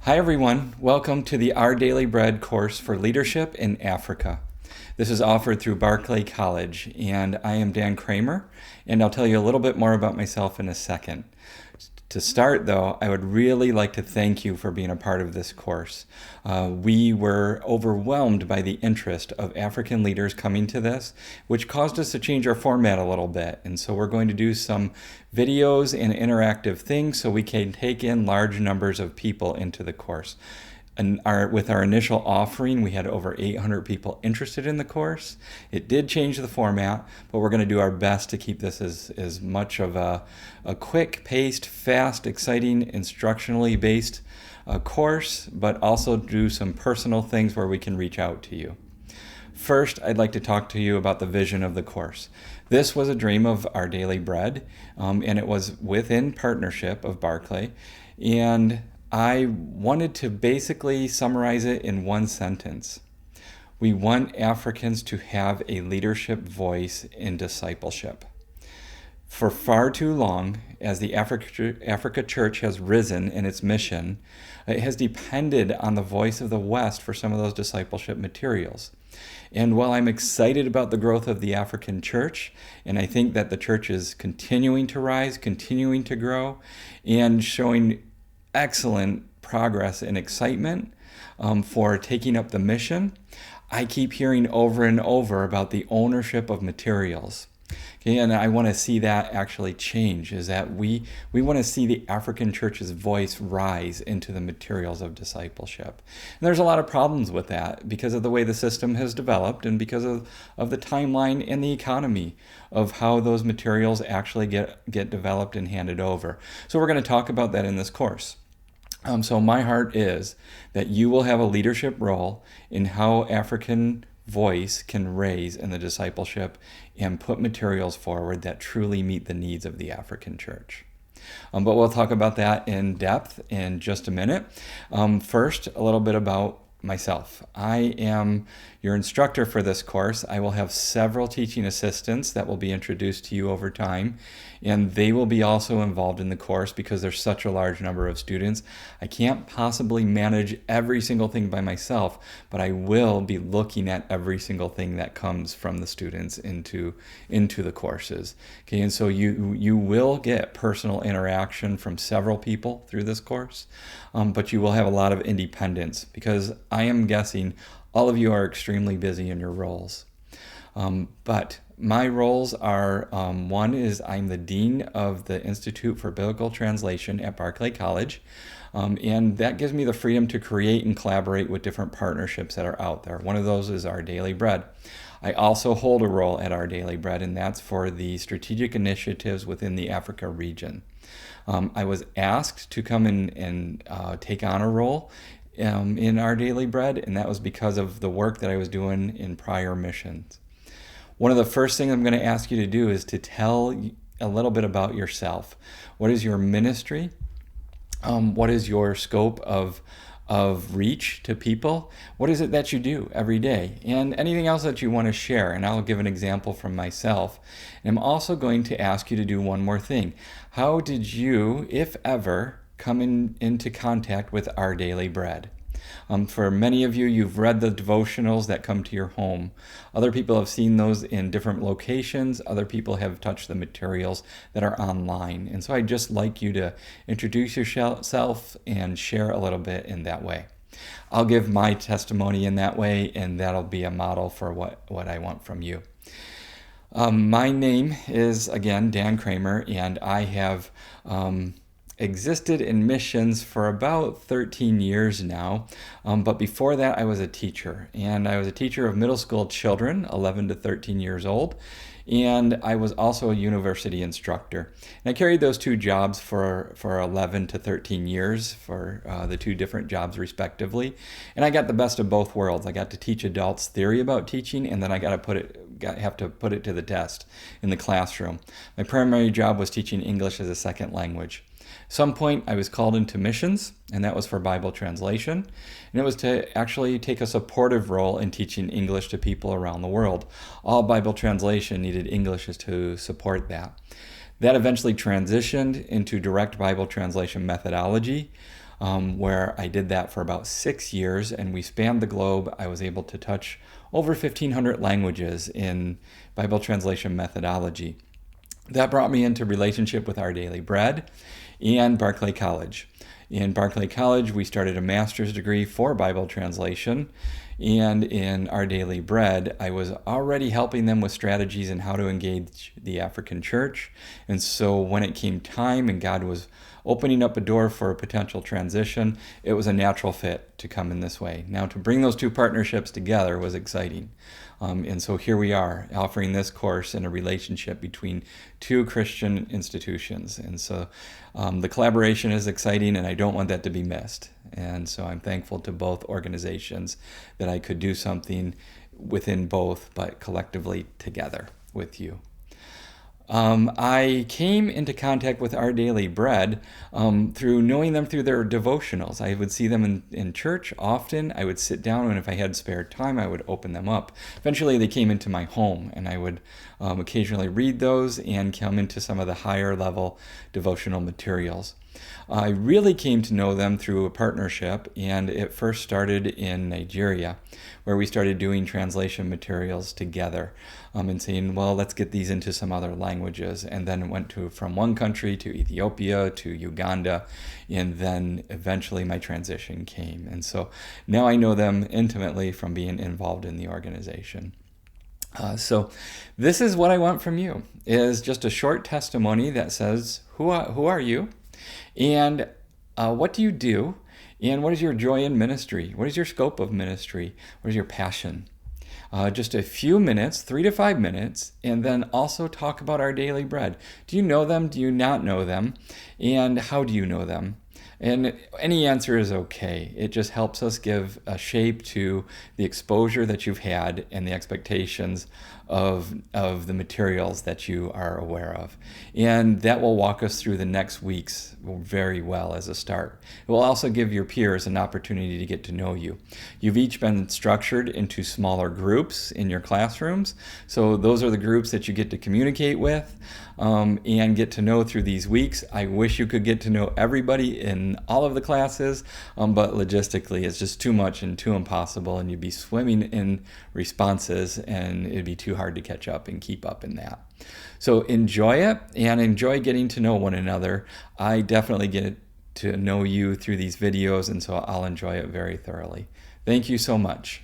Hi, everyone. Welcome to the Our Daily Bread course for leadership in Africa. This is offered through Barclay College, and I am Dan Kramer, and I'll tell you a little bit more about myself in a second. To start, though, I would really like to thank you for being a part of this course. We were overwhelmed by the interest of African leaders coming to this, which caused us to change our format a little bit. And so we're going to do some videos and interactive things so we can take in large numbers of people into the course. And with our initial offering, we had over 800 people interested in the course. It did change the format, but we're going to do our best to keep this as much of a quick-paced, fast, exciting, instructionally based course, but also do some personal things where we can reach out to you. First, I'd like to talk to you about the vision of the course. This was a dream of Our Daily Bread, and it was within partnership of Barclay. And I wanted to basically summarize it in one sentence. We want Africans to have a leadership voice in discipleship. For far too long, as the Africa Church has risen in its mission, it has depended on the voice of the West for some of those discipleship materials. And while I'm excited about the growth of the African church, and I think that the church is continuing to rise, continuing to grow, and showing excellent progress and excitement for taking up the mission, I keep hearing over and over about the ownership of materials. Okay, and I want to see that actually change, is that we want to see the African church's voice rise into the materials of discipleship. And there's a lot of problems with that because of the way the system has developed and because of the timeline and the economy of how those materials actually get developed and handed over. So we're going to talk about that in this course. So my heart is that you will have a leadership role in how African voice can raise in the discipleship and put materials forward that truly meet the needs of the African church. But we'll talk about that in depth in just a minute. First, a little bit about myself. I am your instructor for this course. I will have several teaching assistants that will be introduced to you over time, and they will be also involved in the course because there's such a large number of students. I can't possibly manage every single thing by myself, but I will be looking at every single thing that comes from the students into the courses. Okay, and so you will get personal interaction from several people through this course, but you will have a lot of independence because I am guessing all of you are extremely busy in your roles. But my roles are, one is I'm the Dean of the Institute for Biblical Translation at Barclay College, and that gives me the freedom to create and collaborate with different partnerships that are out there. One of those is Our Daily Bread. I also hold a role at Our Daily Bread, and that's for the strategic initiatives within the Africa region. I was asked to come in and take on a role in Our Daily Bread, and that was because of the work that I was doing in prior missions. One of the first things I'm going to ask you to do is to tell a little bit about yourself. What is your ministry? What is your scope of reach to people? What is it that you do every day? And anything else that you want to share. And I'll give an example from myself. And I'm also going to ask you to do one more thing. How did you, if ever, come into contact with Our Daily Bread? For many of you, you've read the devotionals that come to your home. Other people have seen those in different locations. Other people have touched the materials that are online. And so I'd just like you to introduce yourself and share a little bit in that way. I'll give my testimony in that way, and that'll be a model for what I want from you. My name is, again, Dan Kramer, and I have existed in missions for about 13 years now, but before that I was a teacher, and I was a teacher of middle school children, 11 to 13 years old, and I was also a university instructor. And I carried those two jobs for 11 to 13 years for the two different jobs respectively, and I got the best of both worlds. I got to teach adults theory about teaching, and then I have to put it to the test in the classroom. My primary job was teaching English as a second language. At some point, I was called into missions, and that was for Bible translation. And it was to actually take a supportive role in teaching English to people around the world. All Bible translation needed English to support that. That eventually transitioned into direct Bible translation methodology. where I did that for about 6 years, and we spanned the globe. I was able to touch over 1,500 languages in Bible translation methodology. That brought me into relationship with Our Daily Bread and Barclay College. In Barclay College, we started a master's degree for Bible translation. And in Our Daily Bread, I was already helping them with strategies and how to engage the African church. And so when it came time and God was opening up a door for a potential transition, it was a natural fit to come in this way. Now, to bring those two partnerships together was exciting. And so here we are offering this course in a relationship between two Christian institutions. And so the collaboration is exciting, and I don't want that to be missed. And so I'm thankful to both organizations that I could do something within both, but collectively together with you. I came into contact with Our Daily Bread through knowing them through their devotionals. I would see them in church often. I would sit down, and if I had spare time, I would open them up. Eventually, they came into my home, and I would occasionally read those and come into some of the higher level devotional materials. I really came to know them through a partnership, and it first started in Nigeria, where we started doing translation materials together and saying, well, let's get these into some other languages. And then it went from one country to Ethiopia to Uganda, and then eventually my transition came. And so now I know them intimately from being involved in the organization. So this is what I want from you, is just a short testimony that says, who are you? And what do you do? And what is your joy in ministry? What is your scope of ministry? What is your passion? Just a few minutes, 3 to 5 minutes, and then also talk about Our Daily Bread. Do you know them? Do you not know them? And how do you know them? And any answer is okay. It just helps us give a shape to the exposure that you've had and the expectations of the materials that you are aware of. And that will walk us through the next weeks very well as a start. It will also give your peers an opportunity to get to know you. You've each been structured into smaller groups in your classrooms. So those are the groups that you get to communicate with and get to know through these weeks. I wish you could get to know everybody in all of the classes, but logistically it's just too much and too impossible, and you'd be swimming in responses, and it'd be too hard to catch up and keep up in that. So enjoy it, and enjoy getting to know one another. I definitely get to know you through these videos, and so I'll enjoy it very thoroughly. Thank you so much.